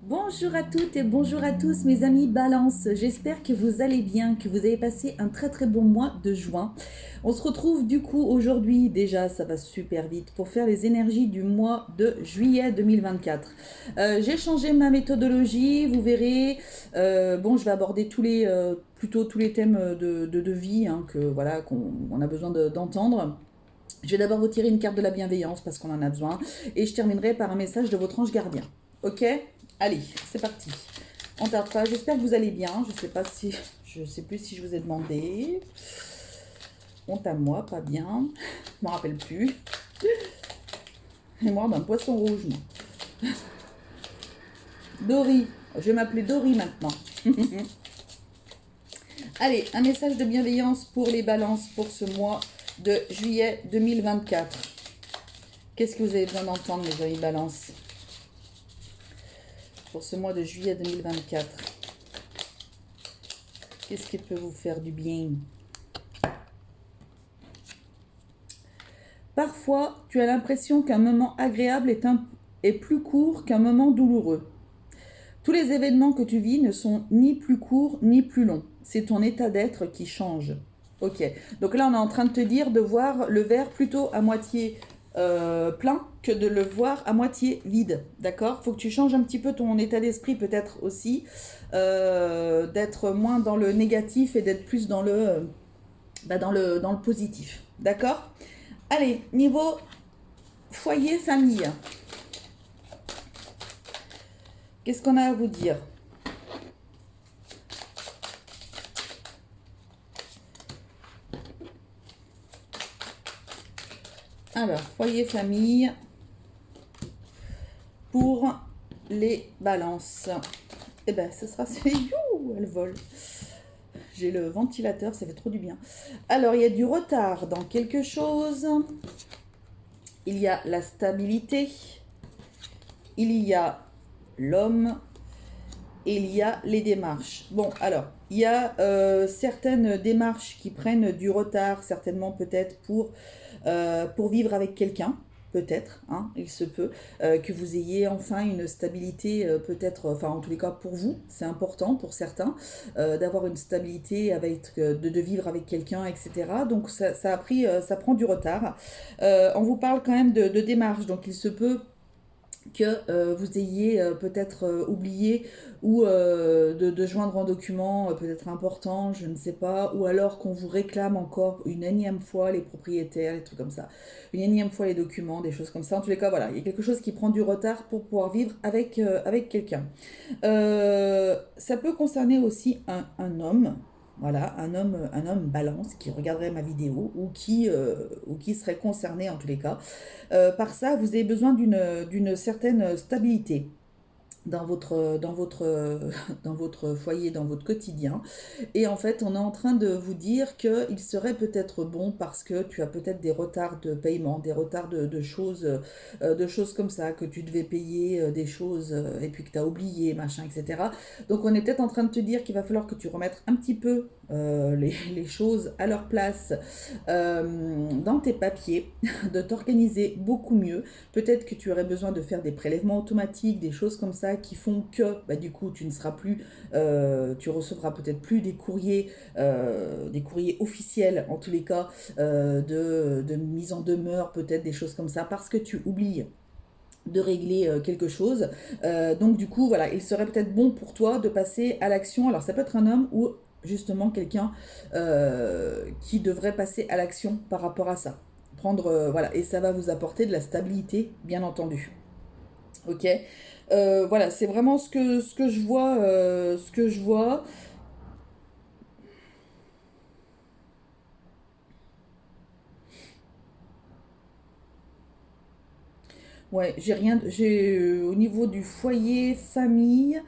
Bonjour à toutes et bonjour à tous mes amis Balance, j'espère que vous allez bien, que vous avez passé un très bon mois de juin. On se retrouve du coup aujourd'hui, déjà ça va super vite, pour faire les énergies du mois de juillet 2024. J'ai changé ma méthodologie, vous verrez, bon je vais aborder plutôt tous les thèmes de vie que, voilà, qu'on a besoin d'entendre. Je vais d'abord vous tirer une carte de la bienveillance parce qu'on en a besoin. Et je terminerai par un message de votre ange gardien. Ok? Allez, c'est parti. On tarde pas. J'espère que vous allez bien. Je sais plus si je vous ai demandé. Honte à moi, pas bien. Je m'en rappelle plus. Et moi, d'un poisson rouge, moi. Dory. Je vais m'appeler Dory maintenant. Allez, un message de bienveillance pour les balances pour ce mois de juillet 2024. Qu'est-ce que vous avez besoin d'entendre, mes amis balances, pour ce mois de juillet 2024? Qu'est-ce qui peut vous faire du bien? Parfois, tu as l'impression qu'un moment agréable est plus court qu'un moment douloureux. Tous les événements que tu vis ne sont ni plus courts ni plus longs. C'est ton état d'être qui change. Ok, donc là on est en train de te dire de voir le verre plutôt à moitié plein que de le voir à moitié vide. D'accord? Faut que tu changes un petit peu ton état d'esprit peut-être aussi, d'être moins dans le négatif et d'être plus dans le positif. D'accord? Allez, niveau foyer, famille. Qu'est-ce qu'on a à vous dire? Alors, foyer, famille, pour les balances. Eh ben, ce sera... Youh, elle vole. J'ai le ventilateur, ça fait trop du bien. Alors, il y a du retard dans quelque chose. Il y a la stabilité. Il y a l'homme. Et il y a les démarches. Bon, alors, il y a certaines démarches qui prennent du retard, certainement peut-être pour vivre avec quelqu'un. Peut-être, hein, il se peut, que vous ayez enfin une stabilité, peut-être, enfin en tous les cas pour vous, c'est important pour certains, d'avoir une stabilité, avec, de vivre avec quelqu'un, etc. Donc ça prend du retard. On vous parle quand même de démarche, donc il se peut que vous ayez peut-être oublié ou de joindre un document peut-être important, je ne sais pas, ou alors qu'on vous réclame encore une énième fois les propriétaires, les trucs comme ça, une énième fois les documents, des choses comme ça. En tous les cas, voilà, il y a quelque chose qui prend du retard pour pouvoir vivre avec quelqu'un. Ça peut concerner aussi un homme. Voilà, un homme balance qui regarderait ma vidéo ou qui serait concerné en tous les cas. Par ça, vous avez besoin d'une certaine stabilité dans votre foyer, dans votre quotidien. Et en fait, on est en train de vous dire qu'il serait peut-être bon parce que tu as peut-être des retards de paiement, des retards de choses comme ça, que tu devais payer des choses et puis que tu as oublié, machin, etc. Donc on est peut-être en train de te dire qu'il va falloir que tu remettes un petit peu les choses à leur place dans tes papiers, de t'organiser beaucoup mieux. Peut-être que tu aurais besoin de faire des prélèvements automatiques, des choses comme ça qui font que bah, du coup tu ne seras plus, tu recevras peut-être plus des courriers officiels en tous les cas de mise en demeure, peut-être des choses comme ça parce que tu oublies de régler quelque chose. Donc du coup, voilà, il serait peut-être bon pour toi de passer à l'action. Alors ça peut être un homme ou justement quelqu'un qui devrait passer à l'action par rapport à ça. Prendre, voilà, et ça va vous apporter de la stabilité, bien entendu. Ok. Voilà, c'est vraiment ce que je vois, ce que je vois. Ouais, j'ai rien, j'ai au niveau du foyer, famille,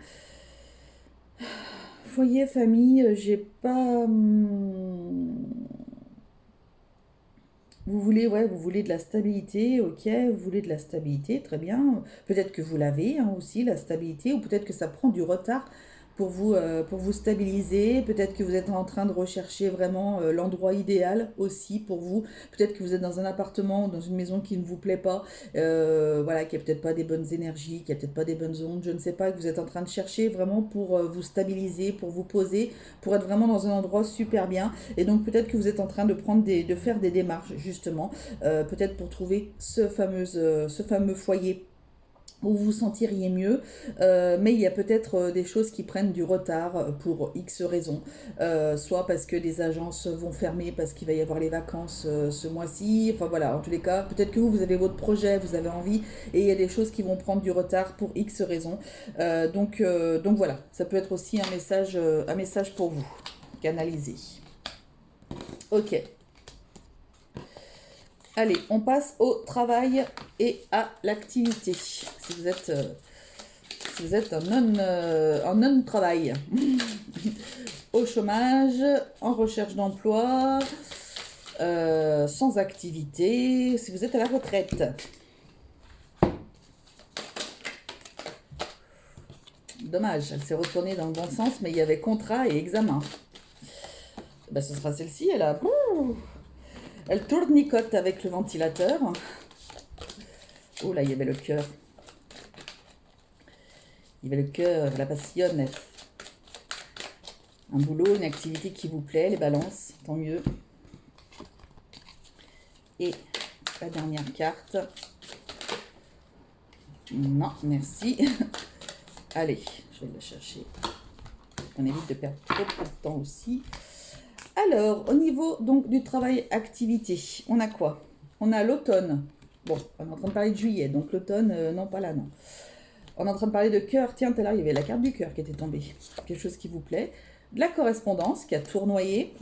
j'ai pas. Vous voulez, ouais, vous voulez de la stabilité, ok, vous voulez de la stabilité, très bien. Peut-être que vous l'avez hein, aussi, la stabilité, ou peut-être que ça prend du retard pour vous stabiliser. Peut-être que vous êtes en train de rechercher vraiment l'endroit idéal aussi pour vous. Peut-être que vous êtes dans un appartement ou dans une maison qui ne vous plaît pas, voilà, qui a peut-être pas des bonnes énergies, qui a peut-être pas des bonnes ondes, je ne sais pas, que vous êtes en train de chercher vraiment pour vous stabiliser, pour vous poser, pour être vraiment dans un endroit super bien. Et donc peut-être que vous êtes en train de de faire des démarches justement, peut-être pour trouver ce fameux foyer où vous vous sentiriez mieux, mais il y a peut-être des choses qui prennent du retard pour X raisons, soit parce que les agences vont fermer, parce qu'il va y avoir les vacances ce mois-ci, enfin voilà, en tous les cas, peut-être que vous avez votre projet, vous avez envie, et il y a des choses qui vont prendre du retard pour X raisons, donc voilà, ça peut être aussi un message pour vous, canalisé. Ok. Allez, on passe au travail et à l'activité. Si vous êtes en non-travail, au chômage, en recherche d'emploi, sans activité, si vous êtes à la retraite. Dommage, elle s'est retournée dans le bon sens, mais il y avait contrat et examen. Ben, ce sera celle-ci, elle a... Elle tournicote avec le ventilateur. Oh là, il y avait le cœur. Il y avait le cœur, la passionne. Un boulot, une activité qui vous plaît, les balances, tant mieux. Et la dernière carte. Non, merci. Allez, je vais la chercher. On évite de perdre trop de temps aussi. Alors, au niveau donc du travail activité, on a quoi? On a l'automne. Bon, on est en train de parler de juillet, donc l'automne, non, pas là, non. On est en train de parler de cœur. Tiens, tout à l'heure, il y avait la carte du cœur qui était tombée. Quelque chose qui vous plaît. De la correspondance qui a tournoyé.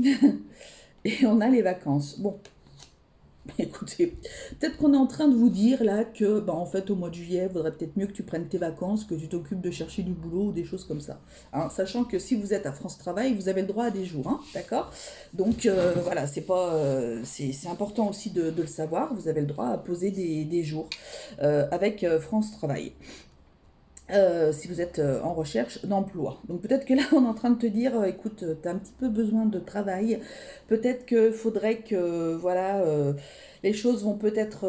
Et on a les vacances. Bon, écoutez, peut-être qu'on est en train de vous dire là que, bah, en fait, au mois de juillet, il vaudrait peut-être mieux que tu prennes tes vacances, que tu t'occupes de chercher du boulot ou des choses comme ça. Hein, sachant que si vous êtes à France Travail, vous avez le droit à des jours, hein, d'accord? Donc voilà, c'est pas, c'est important aussi de le savoir. Vous avez le droit à poser des jours avec France Travail. Si vous êtes en recherche d'emploi. Donc peut-être que là, on est en train de te dire, écoute, tu as un petit peu besoin de travail, peut-être qu'il faudrait que, voilà, les choses vont peut-être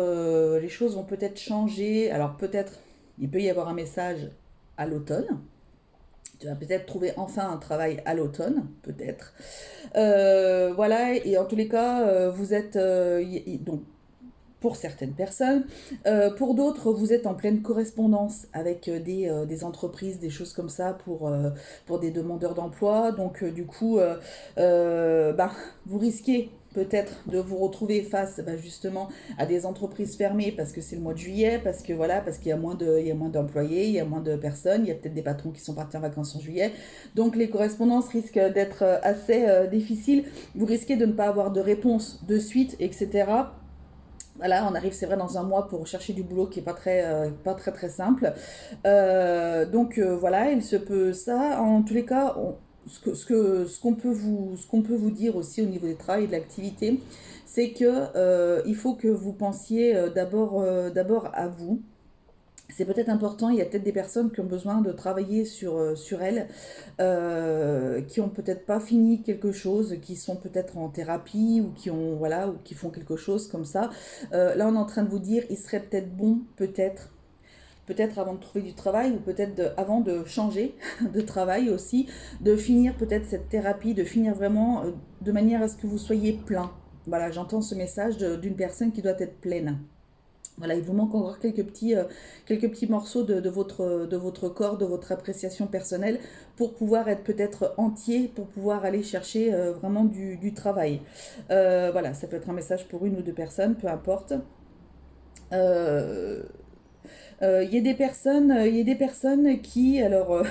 changer. Alors peut-être, il peut y avoir un message à l'automne. Tu vas peut-être trouver enfin un travail à l'automne, peut-être. Voilà, et en tous les cas, vous êtes... donc, pour certaines personnes. Pour d'autres, vous êtes en pleine correspondance avec des entreprises, des choses comme ça pour des demandeurs d'emploi. Donc du coup, bah, vous risquez peut-être de vous retrouver face bah, justement à des entreprises fermées parce que c'est le mois de juillet, parce que voilà, parce qu'il y a il y a moins d'employés, il y a moins de personnes, il y a peut-être des patrons qui sont partis en vacances en juillet. Donc les correspondances risquent d'être assez difficiles. Vous risquez de ne pas avoir de réponse de suite, etc. Voilà, on arrive, c'est vrai, dans un mois pour chercher du boulot qui est pas très simple. Voilà, il se peut ça. En tous les cas, ce qu'on peut vous dire aussi au niveau des travaux et de l'activité, c'est que il faut que vous pensiez d'abord à vous. C'est peut-être important, il y a peut-être des personnes qui ont besoin de travailler sur elles, qui ont peut-être pas fini quelque chose, qui sont peut-être en thérapie ou qui ont voilà ou qui font quelque chose comme ça. Là, on est en train de vous dire, il serait peut-être bon, peut-être avant de trouver du travail ou peut-être avant de changer de travail aussi, de finir peut-être cette thérapie, de finir vraiment de manière à ce que vous soyez plein. Voilà, j'entends ce message d'une personne qui doit être pleine. Voilà, il vous manque encore quelques petits morceaux de votre corps, de votre appréciation personnelle pour pouvoir être peut-être entier, pour pouvoir aller chercher vraiment du travail. Voilà, ça peut être un message pour une ou deux personnes, peu importe. Il y a il y a des personnes qui, alors,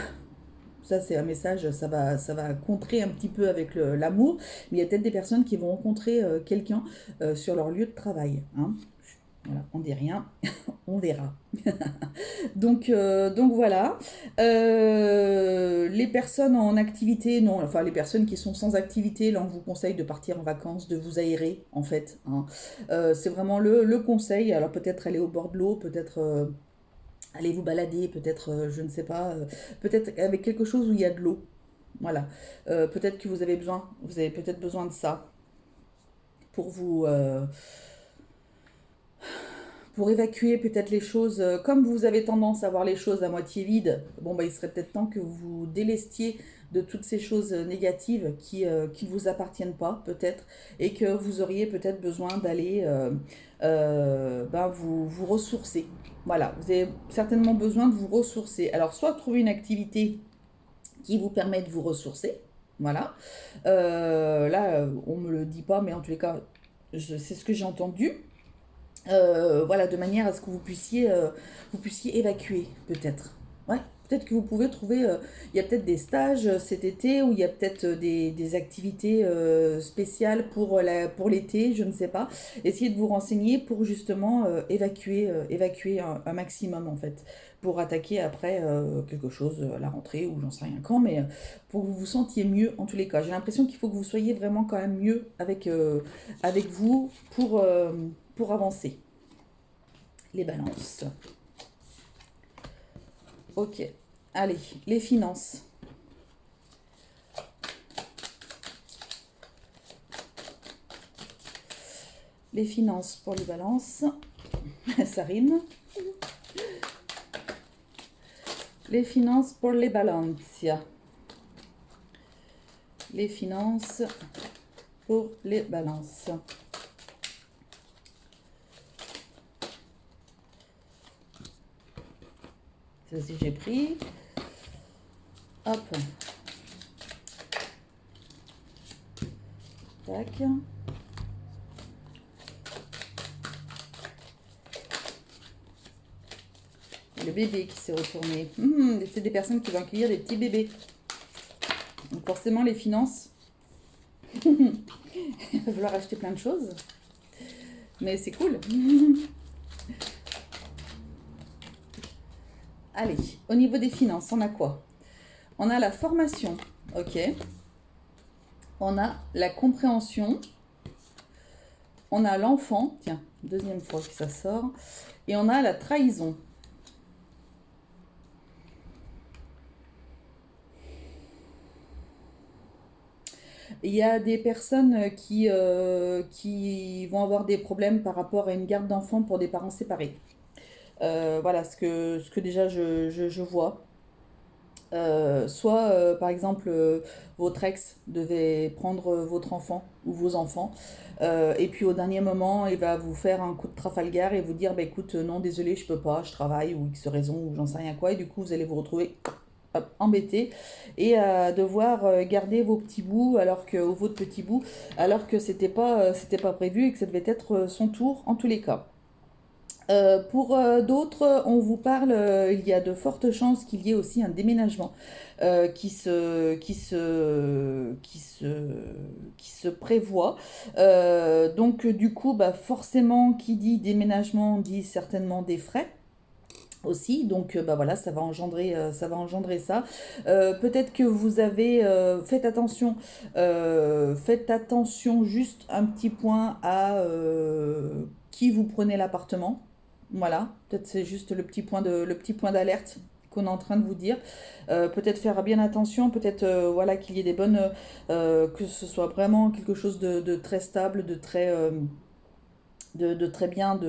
ça c'est un message, ça va contrer un petit peu avec l'amour, mais il y a peut-être des personnes qui vont rencontrer quelqu'un sur leur lieu de travail. Hein. Voilà, on dit rien, on verra. Donc voilà. Les personnes en activité, non, enfin les personnes qui sont sans activité, là on vous conseille de partir en vacances, de vous aérer en fait. Hein. C'est vraiment le conseil. Alors peut-être aller au bord de l'eau, peut-être aller vous balader, peut-être, je ne sais pas, peut-être avec quelque chose où il y a de l'eau. Voilà. Peut-être que vous avez peut-être besoin de ça pour pour évacuer peut-être les choses, comme vous avez tendance à voir les choses à moitié vides, bon bah il serait peut-être temps que vous vous délestiez de toutes ces choses négatives qui ne vous appartiennent pas peut-être et que vous auriez peut-être besoin d'aller ben, vous ressourcer. Voilà, vous avez certainement besoin de vous ressourcer. Alors soit trouver une activité qui vous permet de vous ressourcer, voilà. Là, on me le dit pas, mais en tous les cas, c'est ce que j'ai entendu. Voilà, de manière à ce que vous puissiez évacuer, peut-être. Ouais, peut-être que vous pouvez trouver, il y a peut-être des stages cet été, ou il y a peut-être des activités spéciales pour l'été, je ne sais pas. Essayez de vous renseigner pour justement évacuer un maximum, en fait, pour attaquer après quelque chose à la rentrée, ou j'en sais rien quand, mais pour que vous vous sentiez mieux, en tous les cas. J'ai l'impression qu'il faut que vous soyez vraiment quand même mieux avec vous pour avancer. Les balances. Ok. Allez, les finances. Les finances pour les balances. Ça rime. Les finances pour les balances. Les finances pour les balances. Ça aussi j'ai pris. Hop. Tac. Le bébé qui s'est retourné. C'est des personnes qui vont accueillir des petits bébés. Donc forcément les finances. Il va falloir acheter plein de choses. Mais c'est cool. Allez, au niveau des finances, on a quoi? On a la formation, ok. On a la compréhension. On a l'enfant, tiens, deuxième fois que ça sort. Et on a la trahison. Il y a des personnes qui vont avoir des problèmes par rapport à une garde d'enfants pour des parents séparés. Voilà ce que déjà je vois. Soit, par exemple, votre ex devait prendre votre enfant ou vos enfants, et puis au dernier moment, il va vous faire un coup de Trafalgar et vous dire, bah, écoute, non, désolé, je peux pas, je travaille, ou X raison, ou j'en sais rien quoi, et du coup, vous allez vous retrouver hop, embêté et devoir garder vos petits bouts ou votre petit bout alors que c'était pas prévu et que ça devait être son tour en tous les cas. Pour d'autres, on vous parle, il y a de fortes chances qu'il y ait aussi un déménagement qui se prévoit. Donc du coup, bah, forcément, qui dit déménagement dit certainement des frais aussi, donc bah voilà, ça va engendrer ça. Peut-être que vous avez faites attention juste un petit point à qui vous prenez l'appartement. Voilà, peut-être c'est juste le petit point d'alerte qu'on est en train de vous dire. Peut-être faire bien attention, peut-être voilà qu'il y ait des bonnes, que ce soit vraiment quelque chose de très stable, de très bien,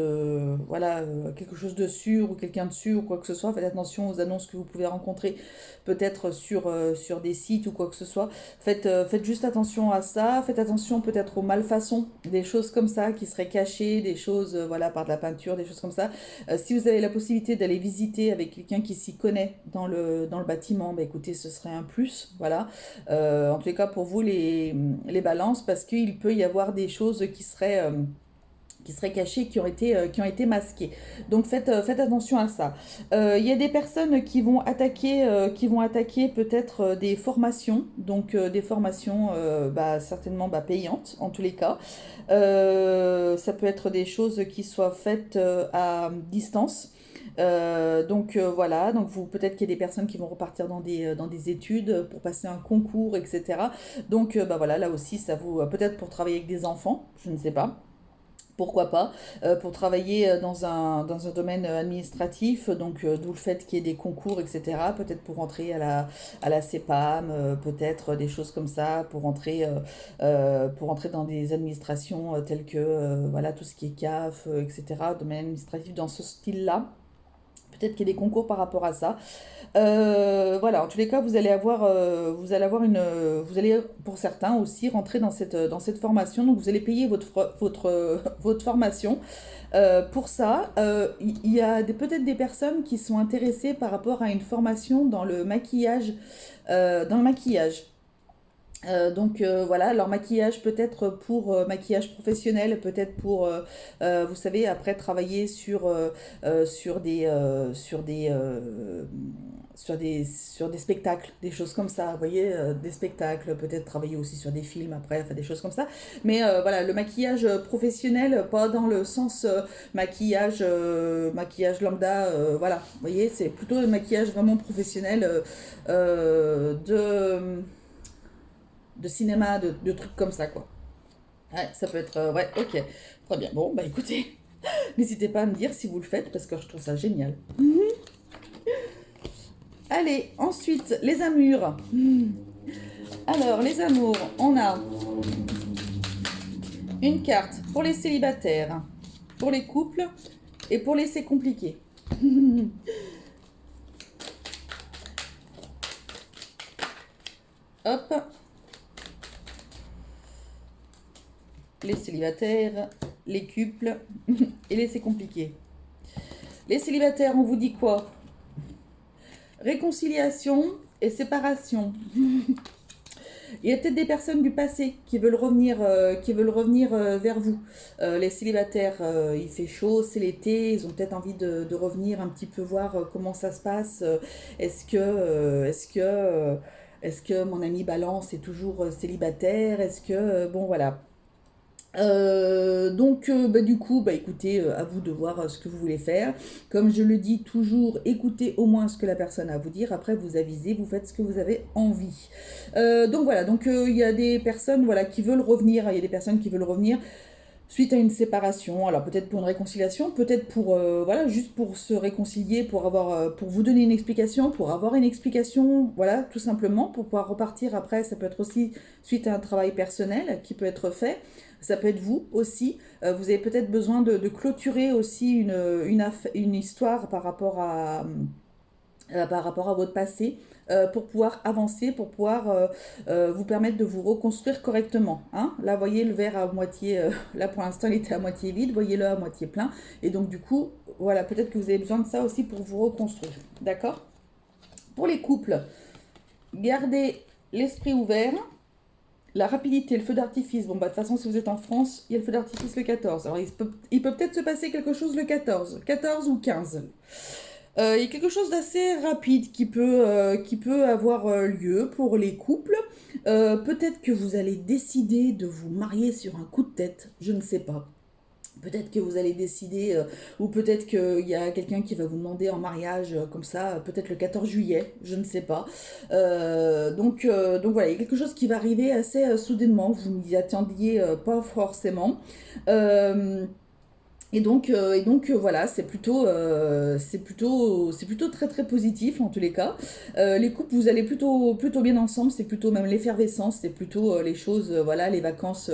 voilà, quelque chose de sûr ou quelqu'un de sûr ou quoi que ce soit. Faites attention aux annonces que vous pouvez rencontrer peut-être sur des sites ou quoi que ce soit. Faites juste attention à ça. Faites attention peut-être aux malfaçons, des choses comme ça qui seraient cachées, des choses, voilà, par de la peinture, des choses comme ça. Si vous avez la possibilité d'aller visiter avec quelqu'un qui s'y connaît dans le bâtiment, bah, écoutez, ce serait un plus, voilà. En tous les cas, pour vous, les balances, parce qu'il peut y avoir des choses qui seraient cachés, qui ont été masqués. Donc faites attention à ça. Il y a des personnes qui vont attaquer peut-être des formations, donc des formations bah, certainement bah, payantes en tous les cas. Ça peut être des choses qui soient faites à distance. Voilà, donc vous peut-être qu'il y a des personnes qui vont repartir dans des études pour passer un concours, etc. Donc bah voilà, là aussi ça vous peut-être pour travailler avec des enfants, je ne sais pas. pourquoi pas, pour travailler dans un domaine administratif, donc d'où le fait qu'il y ait des concours, etc. Peut-être pour rentrer à la CEPAM, peut-être des choses comme ça, pour rentrer dans des administrations telles que voilà, tout ce qui est CAF, etc. Domaine administratif dans ce style-là. Peut-être qu'il y a des concours par rapport à ça. Voilà, en tous les cas, vous allez pour certains aussi rentrer dans cette formation. Donc vous allez payer votre formation. Pour ça, il y a peut-être des personnes qui sont intéressées par rapport à une formation dans le maquillage. Dans le maquillage. Donc voilà, leur maquillage peut-être pour maquillage professionnel, peut-être pour, vous savez, après travailler sur des spectacles, des choses comme ça, vous voyez, des spectacles, peut-être travailler aussi sur des films après, enfin des choses comme ça. Mais voilà, le maquillage professionnel, pas dans le sens maquillage lambda, voilà, vous voyez, c'est plutôt le maquillage vraiment professionnel de cinéma, de trucs comme ça, quoi. Ouais, ça peut être... ouais, ok. Très bien. Bon, bah écoutez, n'hésitez pas à me dire si vous le faites, parce que je trouve ça génial. Allez, ensuite, les amours. Alors, les amours, on a une carte pour les célibataires, pour les couples et pour les c'est compliqué. Hop. Les célibataires, les couples et les c'est compliqué. Les célibataires, on vous dit quoi? Réconciliation et séparation. Il y a peut-être des personnes du passé qui veulent revenir vers vous. Les célibataires, il fait chaud, c'est l'été, ils ont peut-être envie de revenir un petit peu voir comment ça se passe. Est-ce que mon ami Balance est toujours célibataire? Est-ce que, bon voilà. Donc, bah, du coup, bah, écoutez, à vous de voir ce que vous voulez faire. Comme je le dis toujours, écoutez au moins ce que la personne a à vous dire. Après, vous avisez, vous faites ce que vous avez envie. Donc voilà, donc il y a des personnes voilà, qui veulent revenir. Il y a des personnes qui veulent revenir suite à une séparation. Alors peut-être pour une réconciliation, peut-être pour voilà, juste pour se réconcilier, pour vous donner une explication, pour avoir une explication, voilà, tout simplement, pour pouvoir repartir après. Ça peut être aussi suite à un travail personnel qui peut être fait. Ça peut être vous aussi. Vous avez peut-être besoin de clôturer aussi une histoire par rapport à votre passé, pour pouvoir avancer, pour pouvoir vous permettre de vous reconstruire correctement. Hein. Là, voyez le verre à moitié, là pour l'instant il était à moitié vide, voyez-le à moitié plein. Et donc du coup, voilà, peut-être que vous avez besoin de ça aussi pour vous reconstruire. D'accord? Pour les couples, gardez l'esprit ouvert. La rapidité, le feu d'artifice. Bon, bah, de toute façon, si vous êtes en France, il y a le feu d'artifice le 14. Alors, il peut peut-être se passer quelque chose le 14. 14 ou 15. Il y a quelque chose d'assez rapide qui peut avoir lieu pour les couples. Peut-être que vous allez décider de vous marier sur un coup de tête. Je ne sais pas. Peut-être que vous allez décider, ou peut-être qu'il y a quelqu'un qui va vous demander en mariage comme ça, peut-être le 14 juillet, je ne sais pas. Donc voilà, il y a quelque chose qui va arriver assez soudainement, vous n'y attendiez pas forcément. Euh, et donc voilà, c'est plutôt très très positif en tous les cas. Les couples, vous allez plutôt bien ensemble, c'est plutôt même l'effervescence, c'est plutôt les choses, voilà, les vacances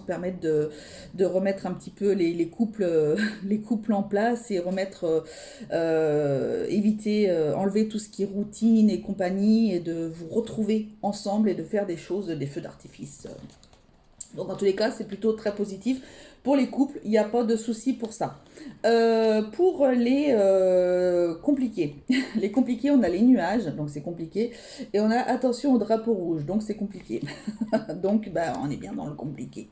permettent de remettre un petit peu les couples, les couples en place et éviter, enlever tout ce qui est routine et compagnie et de vous retrouver ensemble et de faire des choses, des feux d'artifice. Donc en tous les cas, c'est plutôt très positif. Pour les couples, il n'y a pas de souci pour ça. Pour les compliqués, les compliqués, on a les nuages, donc c'est compliqué. Et on a attention au drapeau rouge, donc c'est compliqué. Donc bah, on est bien dans le compliqué.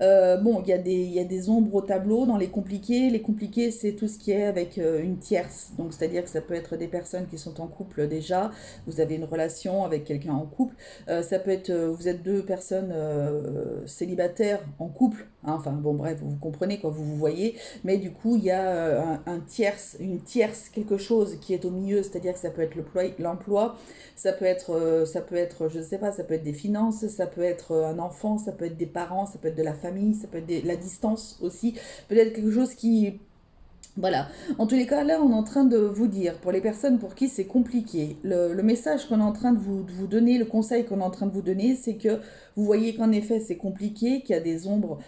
Bon, il y a des ombres au tableau dans les compliqués. Les compliqués, c'est tout ce qui est avec une tierce. Donc, c'est-à-dire que ça peut être des personnes qui sont en couple déjà. Vous avez une relation avec quelqu'un en couple. Ça peut être, vous êtes deux personnes célibataires en couple. Hein. Enfin, bon, bon bref, vous comprenez quoi, vous voyez, mais du coup il y a une tierce, quelque chose qui est au milieu, c'est-à-dire que ça peut être l'emploi, ça peut être, je sais pas, ça peut être des finances, ça peut être un enfant, ça peut être des parents, ça peut être de la famille, ça peut être la distance aussi, peut-être quelque chose qui... Voilà. En tous les cas, là, on est en train de vous dire, pour les personnes pour qui c'est compliqué, le message qu'on est en train de vous donner, le conseil qu'on est en train de vous donner, c'est que vous voyez qu'en effet, c'est compliqué, qu'il y a des ombres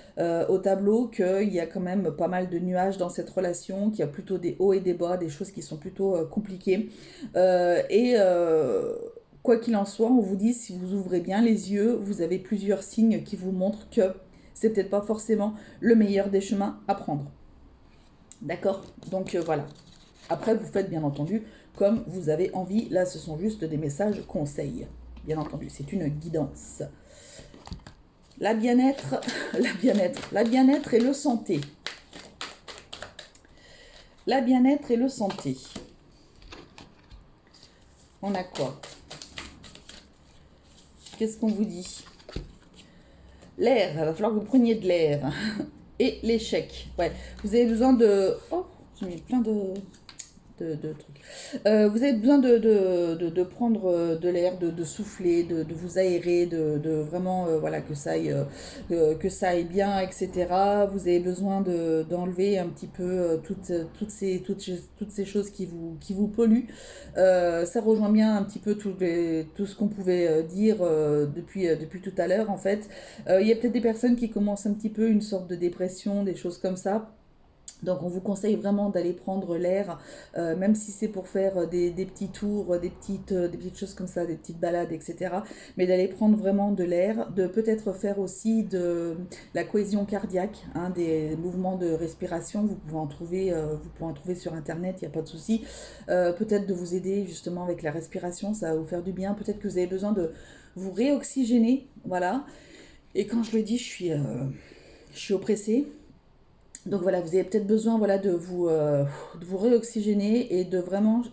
au tableau, qu'il y a quand même pas mal de nuages dans cette relation, qu'il y a plutôt des hauts et des bas, des choses qui sont plutôt compliquées. Quoi qu'il en soit, on vous dit, si vous ouvrez bien les yeux, vous avez plusieurs signes qui vous montrent que c'est peut-être pas forcément le meilleur des chemins à prendre. D'accord. Donc voilà. Après, vous faites bien entendu comme vous avez envie. Là, ce sont juste des messages conseils. Bien entendu, c'est une guidance. La bien-être, la bien-être et le santé. La bien-être et le santé. On a quoi? Qu'est-ce qu'on vous dit? L'air, il va falloir que vous preniez de l'air. Et l'échec. Ouais, vous avez besoin de... Oh, j'ai mis plein de trucs. Vous avez besoin de prendre de l'air, de souffler, de vous aérer, de vraiment, voilà, que ça aille bien, etc. Vous avez besoin d'enlever un petit peu toutes ces choses qui vous polluent. Ça rejoint bien un petit peu tout ce qu'on pouvait dire depuis tout à l'heure, en fait. Il y a peut-être des personnes qui commencent un petit peu une sorte de dépression, des choses comme ça. Donc on vous conseille vraiment d'aller prendre l'air, même si c'est pour faire des petits tours, des petites choses comme ça, des petites balades, etc. Mais d'aller prendre vraiment de l'air, de peut-être faire aussi de la cohésion cardiaque, hein, des mouvements de respiration, vous pouvez en trouver sur internet, il n'y a pas de souci. Peut-être de vous aider justement avec la respiration, ça va vous faire du bien. Peut-être que vous avez besoin de vous réoxygéner, voilà. Et quand je le dis, je suis oppressée. Donc voilà, vous avez peut-être besoin, voilà, de vous réoxygéner et de vraiment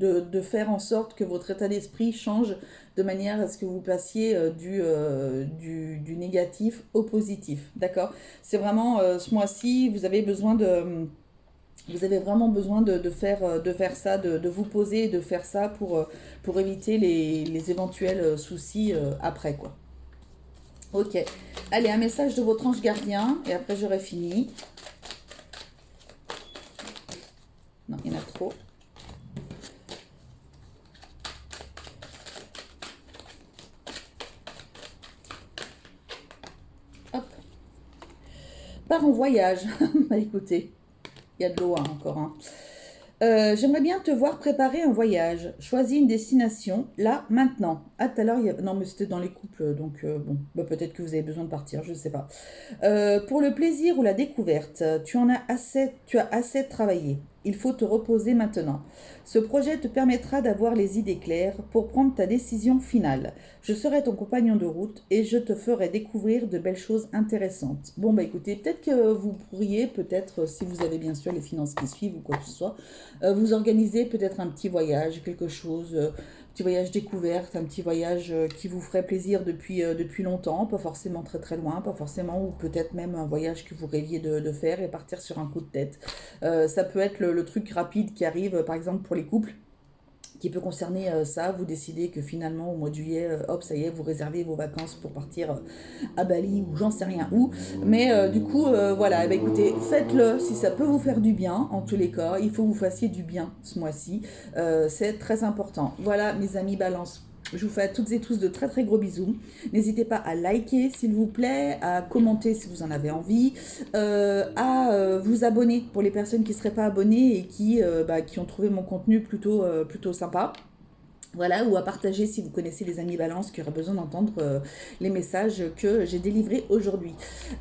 de faire en sorte que votre état d'esprit change de manière à ce que vous passiez du négatif au positif. D'accord? C'est vraiment ce mois-ci, vous avez vraiment besoin de faire ça, de vous poser et de faire ça pour éviter les éventuels soucis après, quoi. Ok. Allez, un message de votre ange gardien et après j'aurai fini. Non, il y en a trop. Hop. Part en voyage. Bah écoutez, il y a de l'eau hein, encore. Hein. J'aimerais bien te voir préparer un voyage. Choisis une destination, là, maintenant. Ah, tout à l'heure, non, mais c'était dans les couples, donc bon, bah, peut-être que vous avez besoin de partir, je ne sais pas. Pour le plaisir ou la découverte, tu as assez travaillé. Il faut te reposer maintenant. Ce projet te permettra d'avoir les idées claires pour prendre ta décision finale. Je serai ton compagnon de route et je te ferai découvrir de belles choses intéressantes. Bon, bah écoutez, peut-être que vous pourriez, peut-être, si vous avez bien sûr les finances qui suivent ou quoi que ce soit, vous organiser peut-être un petit voyage, quelque chose, petit voyage découverte, un petit voyage qui vous ferait plaisir depuis longtemps, pas forcément très très loin, pas forcément, ou peut-être même un voyage que vous rêviez de faire et partir sur un coup de tête. Ça peut être le truc rapide qui arrive, par exemple pour les couples, qui peut concerner ça. Vous décidez que finalement au mois de juillet, hop, ça y est, vous réservez vos vacances pour partir à Bali ou j'en sais rien où. Mais du coup, voilà, bah, écoutez, faites-le si ça peut vous faire du bien. En tous les cas, il faut que vous fassiez du bien ce mois-ci. C'est très important. Voilà, mes amis Balance. Je vous fais à toutes et tous de très très gros bisous. N'hésitez pas à liker s'il vous plaît, à commenter si vous en avez envie, à vous abonner pour les personnes qui ne seraient pas abonnées et qui ont trouvé mon contenu plutôt sympa. Voilà, ou à partager si vous connaissez des amis Balance qui auraient besoin d'entendre les messages que j'ai délivrés aujourd'hui.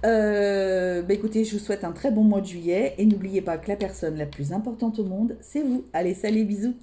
Écoutez, je vous souhaite un très bon mois de juillet et n'oubliez pas que la personne la plus importante au monde, c'est vous. Allez, salut, bisous!